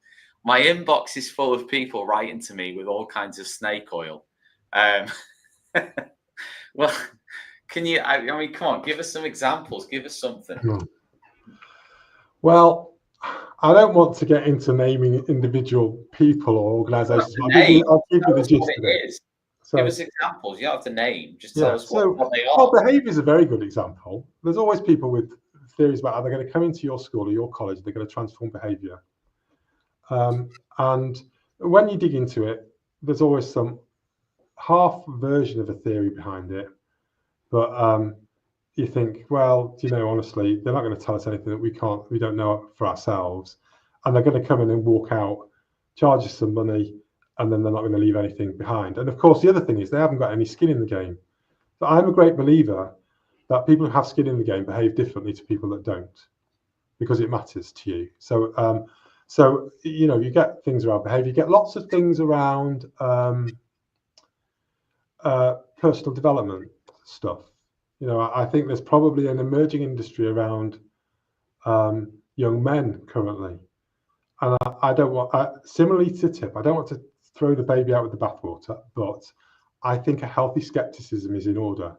My inbox is full of people writing to me with all kinds of snake oil. Well, can you, I mean, come on, give us some examples. Give us something. Well, I don't want to get into naming individual people or organisations. I'll give you the gist of it. So, give us examples. You don't have to name. Just tell us what they are. Well, behaviour is a very good example. There's always people with theories about how they're going to come into your school or your college, they're going to transform behaviour. And when you dig into it, there's always some half version of a theory behind it. But you think, well, honestly, they're not going to tell us anything that we don't know for ourselves. And they're going to come in and walk out, charge us some money, and then they're not going to leave anything behind. And of course, the other thing is they haven't got any skin in the game. So I'm a great believer that people who have skin in the game behave differently to people that don't, because it matters to you. So, you get things around behaviour. You get lots of things around personal development stuff. I think there's probably an emerging industry around young men currently. And I don't want, similarly to Tip, I don't want to throw the baby out with the bathwater, but I think a healthy skepticism is in order.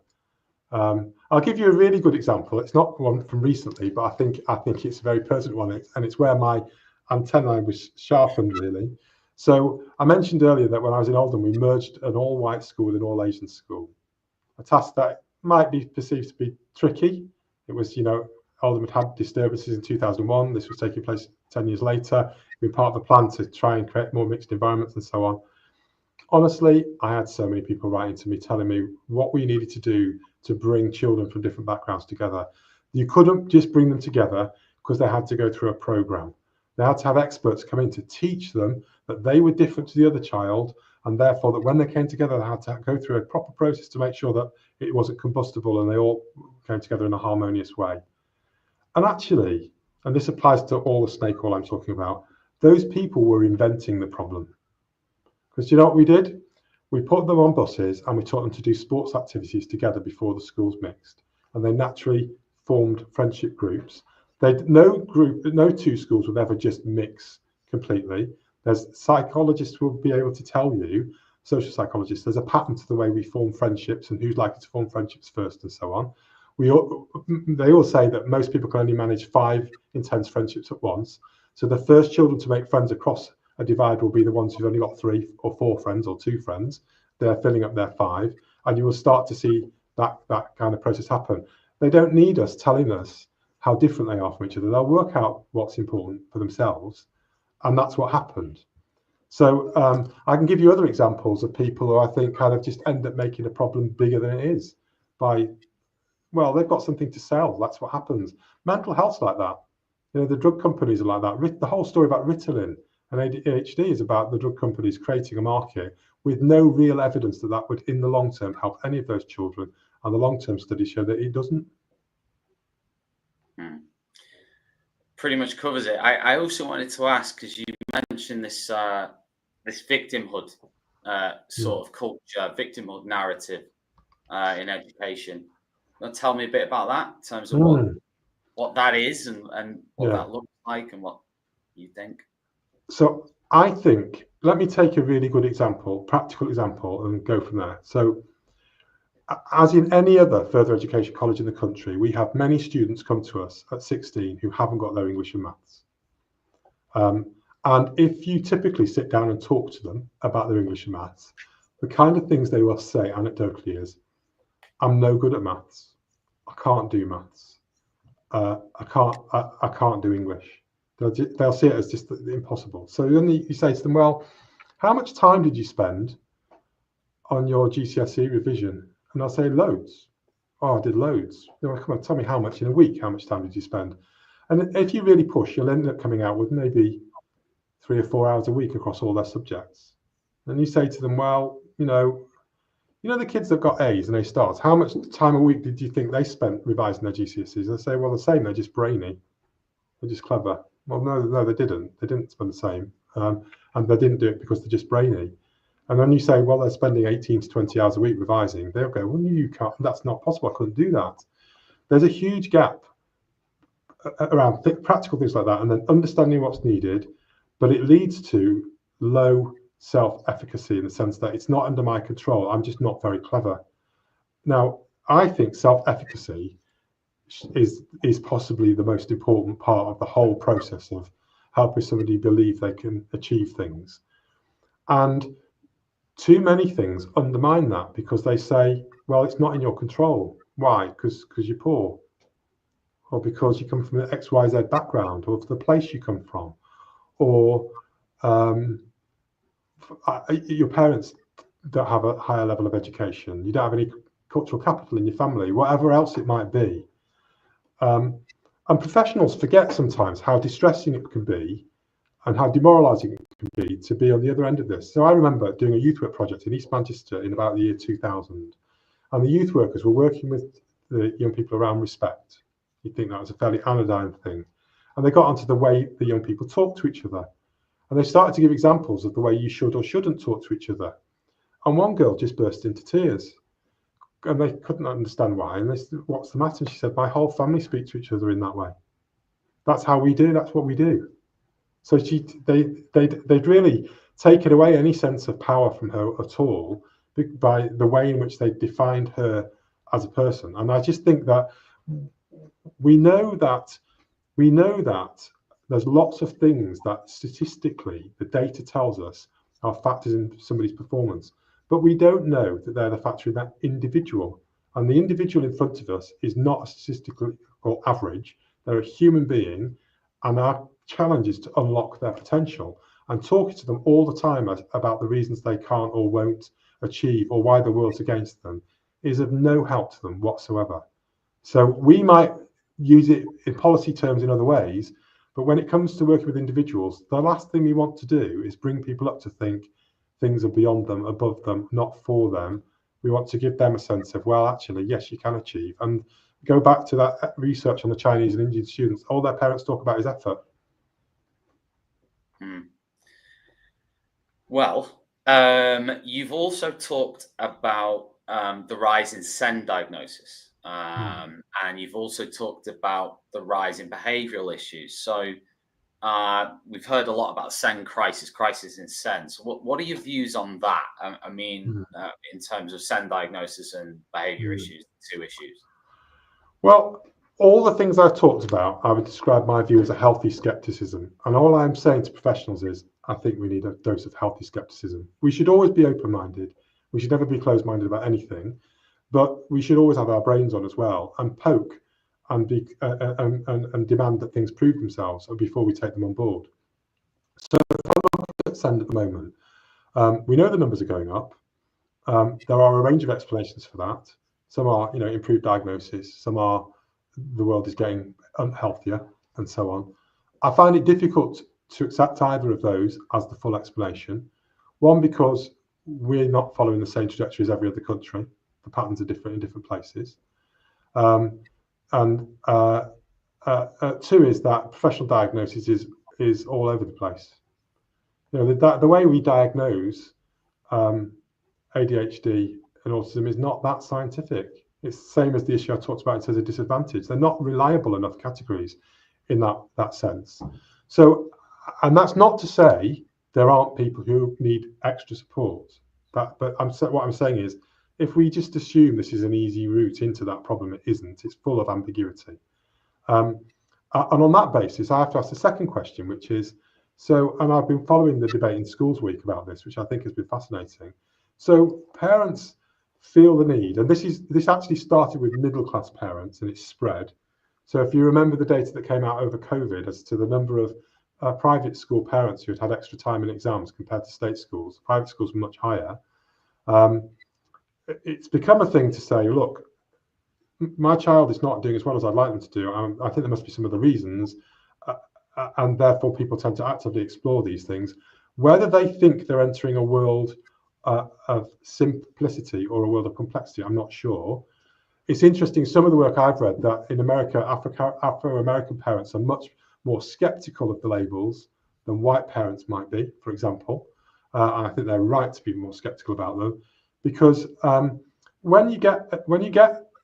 I'll give you a really good example. It's not one from recently, but I think it's a very pertinent one, and it's where my antennae was sharpened, really. So I mentioned earlier that when I was in Oldham, we merged an all-white school with an all-Asian school. A task that might be perceived to be tricky. It was, Oldham had disturbances in 2001. This was taking place 10 years later. We're part of a plan to try and create more mixed environments and so on. Honestly, I had so many people writing to me telling me what we needed to do to bring children from different backgrounds together. You couldn't just bring them together because they had to go through a program. They had to have experts come in to teach them that they were different to the other child, and therefore that when they came together, they had to go through a proper process to make sure that it wasn't combustible and they all came together in a harmonious way. And actually, and this applies to all the snake oil I'm talking about, those people were inventing the problem. Because you know what we did? We put them on buses and we taught them to do sports activities together before the schools mixed. And they naturally formed friendship groups. No two schools would ever just mix completely. There's psychologists will be able to tell you, social psychologists, there's a pattern to the way we form friendships and who's likely to form friendships first and so on. They all say that most people can only manage 5 intense friendships at once. So the first children to make friends across a divide will be the ones who've only got 3 or 4 friends or 2 friends. They're filling up their 5, and you will start to see that kind of process happen. They don't need us telling us how different they are from each other. They'll work out what's important for themselves, and that's what happened. So I can give you other examples of people who I think kind of just end up making a problem bigger than it is by, well, they've got something to sell. That's what happens. Mental health's like that. You know, the drug companies are like that. The whole story about Ritalin and ADHD is about the drug companies creating a market with no real evidence that that would, in the long term, help any of those children. And the long-term studies show that it doesn't. Pretty much covers it. I also wanted to ask, because you mentioned this this victimhood sort of culture, victimhood narrative in education. Want to tell me a bit about that in terms of what that is and what that looks like and what you think? So I think, let me take a really good example, practical example, and go from there. So as in any other further education college in the country, we have many students come to us at 16 who haven't got their English and maths. And if you typically sit down and talk to them about their English and maths, the kind of things they will say anecdotally is, I'm no good at maths. I can't do maths. I can't do English. They'll see it as just impossible. So then you say to them, well, how much time did you spend on your GCSE revision? And I'll say loads. Oh, I did loads. You know, come on, tell me how much in a week. How much time did you spend? And if you really push, you'll end up coming out with maybe 3 or 4 hours a week across all their subjects. And you say to them, well, you know the kids that got A's and A stars, how much time a week did you think they spent revising their GCSEs? They say, well, the same. They're just brainy. They're just clever. Well, no, they didn't. They didn't spend the same. And they didn't do it because they're just brainy. And then you say, well, they're spending 18 to 20 hours a week revising. They'll go, well, you can't. That's not possible. I couldn't do that. There's a huge gap around practical things like that, and then understanding what's needed. But it leads to low self-efficacy in the sense that it's not under my control. I'm just not very clever. Now, I think self-efficacy is possibly the most important part of the whole process of helping somebody believe they can achieve things. And too many things undermine that because they say, well, it's not in your control. Why? Because you're poor, or because you come from an XYZ background, or the place you come from, or your parents don't have a higher level of education. You don't have any cultural capital in your family, whatever else it might be. And professionals forget sometimes how distressing it can be and how demoralising it can be to be on the other end of this. So I remember doing a youth work project in East Manchester in about the year 2000. And the youth workers were working with the young people around respect. You'd think that was a fairly anodyne thing. And they got onto the way the young people talk to each other. And they started to give examples of the way you should or shouldn't talk to each other. And one girl just burst into tears. And they couldn't understand why. And they said, what's the matter? And she said, my whole family speak to each other in that way. That's how we do. That's what we do. So they'd really taken away any sense of power from her at all by the way in which they defined her as a person. And I just think that we know that there's lots of things that statistically the data tells us are factors in somebody's performance, but we don't know that they're the factor in that individual. And the individual in front of us is not a statistical average. They're a human being, and our challenge is to unlock their potential. and talking to them all the time about the reasons they can't or won't achieve or why the world's against them is of no help to them whatsoever. So we might use it in policy terms in other ways, but when it comes to working with individuals, the last thing we want to do is bring people up to think things are beyond them, above them, not for them. We want to give them a sense of, well, actually, yes, you can achieve. And go back to that research on the Chinese and Indian students. All their parents talk about is effort. Well, you've also talked about the rise in SEND diagnosis, and you've also talked about the rise in behavioural issues. So we've heard a lot about SEND crisis in SEND. So what are your views on that? I mean, in terms of SEND diagnosis and behaviour issues, two issues. Well, all the things I've talked about, I would describe my view as a healthy scepticism. And all I'm saying to professionals is, I think we need a dose of healthy scepticism. We should always be open-minded. We should never be closed-minded about anything, but we should always have our brains on as well and poke and and demand that things prove themselves before we take them on board. So if I look at SEND at the moment, we know the numbers are going up. There are a range of explanations for that. Some are, improved diagnosis. Some are the world is getting unhealthier, and so on. I find it difficult to accept either of those as the full explanation. One, because we're not following the same trajectory as every other country. The patterns are different in different places. And two is that professional diagnosis is all over the place. The way we diagnose ADHD and autism is not that scientific. It's the same as the issue I talked about in terms of disadvantage. They're not reliable enough categories in that sense. So, and that's not to say there aren't people who need extra support. But what I'm saying is, if we just assume this is an easy route into that problem, it isn't. It's full of ambiguity. And on that basis, I have to ask the second question, which is, and I've been following the debate in Schools Week about this, which I think has been fascinating. So parents feel the need, and this actually started with middle-class parents and it's spread. So if you remember the data that came out over COVID as to the number of private school parents who had extra time in exams compared to state schools, private schools were much higher. It's become a thing to say, look, my child is not doing as well as I'd like them to do. I think there must be some other reasons, and therefore people tend to actively explore these things. Whether they think they're entering a world of simplicity or a world of complexity, I'm not sure. It's interesting, some of the work I've read, that in America, Afro-American parents are much more skeptical of the labels than white parents might be, for example. And I think they're right to be more skeptical about them, because when you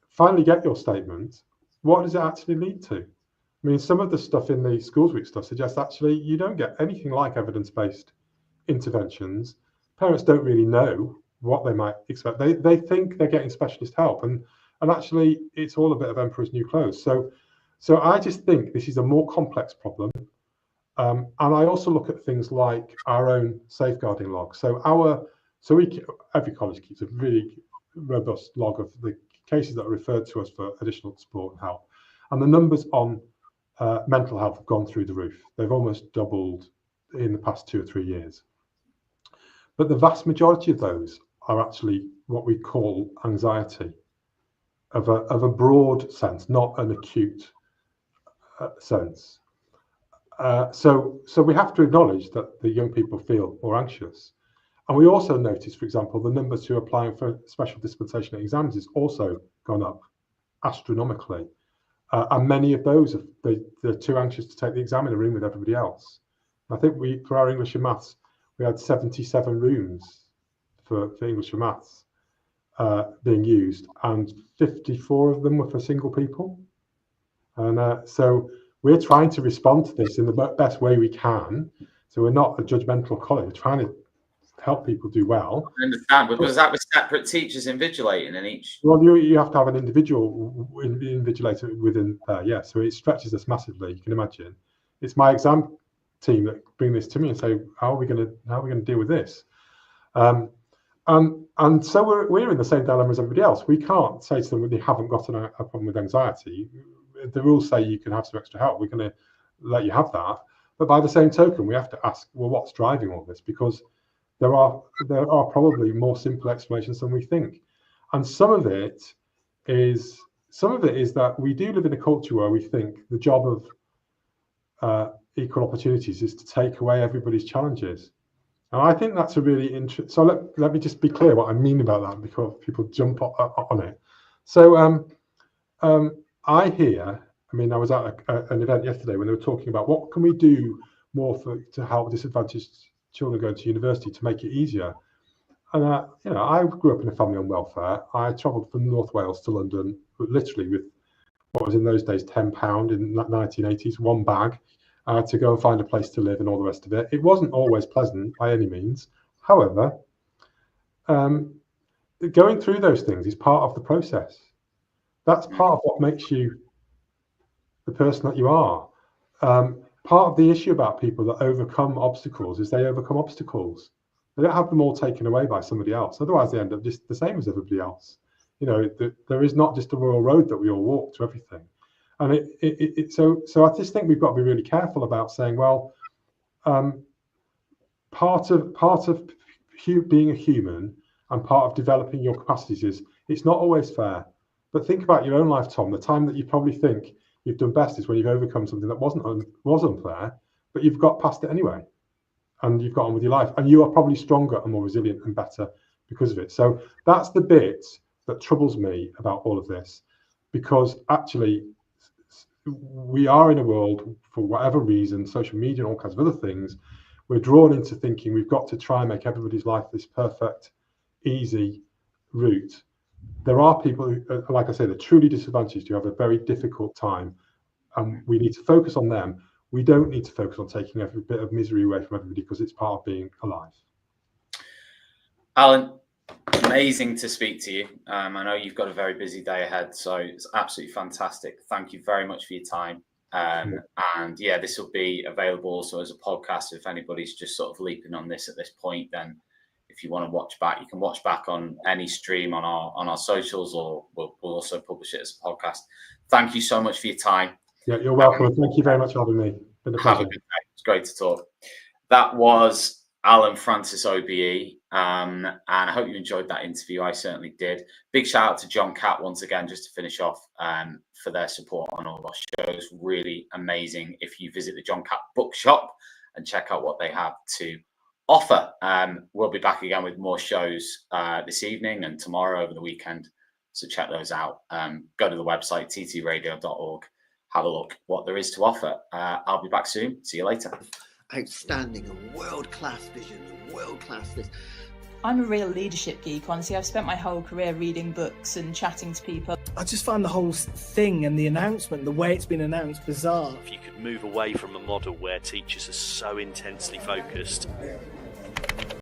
finally get your statement, what does it actually lead to? I mean, some of the stuff in the Schools Week stuff suggests actually you don't get anything like evidence-based interventions. Parents don't really know what they might expect. They think they're getting specialist help, and actually it's all a bit of emperor's new clothes. So I just think this is a more complex problem. And I also look at things like our own safeguarding log. Every college keeps a really robust log of the cases that are referred to us for additional support and help. And the numbers on mental health have gone through the roof. They've almost doubled in the past 2 or 3 years. But the vast majority of those are actually what we call anxiety of a broad sense, not an acute sense. So we have to acknowledge that the young people feel more anxious. And we also notice, for example, the numbers who are applying for special dispensation exams has also gone up astronomically. And many of those, they're too anxious to take the exam in a room with everybody else. I think for our English and maths, we had 77 rooms for English and maths being used, and 54 of them were for single people. And so we're trying to respond to this in the best way we can. So we're not a judgmental college. We're trying to help people do well. I understand, but was that with separate teachers invigilating in each? Well, you have to have an individual invigilator within there, yeah. So it stretches us massively. You can imagine. It's my exam team that bring this to me and say, how are we going to deal with this? And so we're in the same dilemma as everybody else. We can't say to them when they haven't got a problem with anxiety. The rules say you can have some extra help. We're going to let you have that. But by the same token, we have to ask, well, what's driving all this? Because there are probably more simple explanations than we think. And some of it is that we do live in a culture where we think the job of equal opportunities is to take away everybody's challenges. And I think that's a really interesting. So let me just be clear what I mean about that, because people jump on it. So I hear, I mean, I was at an event yesterday when they were talking about what can we do more to help disadvantaged children go to university to make it easier. And I grew up in a family on welfare. I travelled from North Wales to London, literally with what was in those days £10 in the 1980s, one bag, to go and find a place to live and all the rest of it. It wasn't always pleasant by any means. However, going through those things is part of the process. That's part of what makes you the person that you are. Part of the issue about people that overcome obstacles is they overcome obstacles. They don't have them all taken away by somebody else. Otherwise, they end up just the same as everybody else. There is not just a royal road that we all walk to everything. And so I just think we've got to be really careful about saying, well, part of being a human and part of developing your capacities is it's not always fair. But think about your own life, Tom. The time that you probably think you've done best is when you've overcome something that was unfair, but you've got past it anyway, and you've got on with your life, and you are probably stronger and more resilient and better because of it. So that's the bit that troubles me about all of this, because actually we are in a world, for whatever reason, social media and all kinds of other things, we're drawn into thinking we've got to try and make everybody's life this perfect, easy route. There are people who, like I said, are truly disadvantaged, who have a very difficult time, and we need to focus on them. We don't need to focus on taking every bit of misery away from everybody, because it's part of being alive. Alan, amazing to speak to you. I know you've got a very busy day ahead, so it's absolutely fantastic. Thank you very much for your time. And yeah, this will be available also as a podcast. If anybody's just sort of leaping on this at this point, then if you want to watch back, you can watch back on any stream on our socials, or we'll also publish it as a podcast. Thank you so much for your time. Yeah, you're welcome. Thank you very much for having me. Been a pleasure. Have a good day. It's great to talk. That was Alun Francis OBE, and I hope you enjoyed that interview. I certainly did. Big shout out to John Catt once again, just to finish off, for their support on all our shows. Really amazing. If you visit the John Catt bookshop and check out what they have to offer. We'll be back again with more shows this evening and tomorrow over the weekend, so check those out. Go to the website ttradio.org, have a look what there is to offer. I'll be back soon. See you later. Outstanding, a world-class vision, a world-class this. I'm a real leadership geek, honestly. I've spent my whole career reading books and chatting to people. I just find the whole thing and the announcement, the way it's been announced, bizarre. If you could move away from a model where teachers are so intensely focused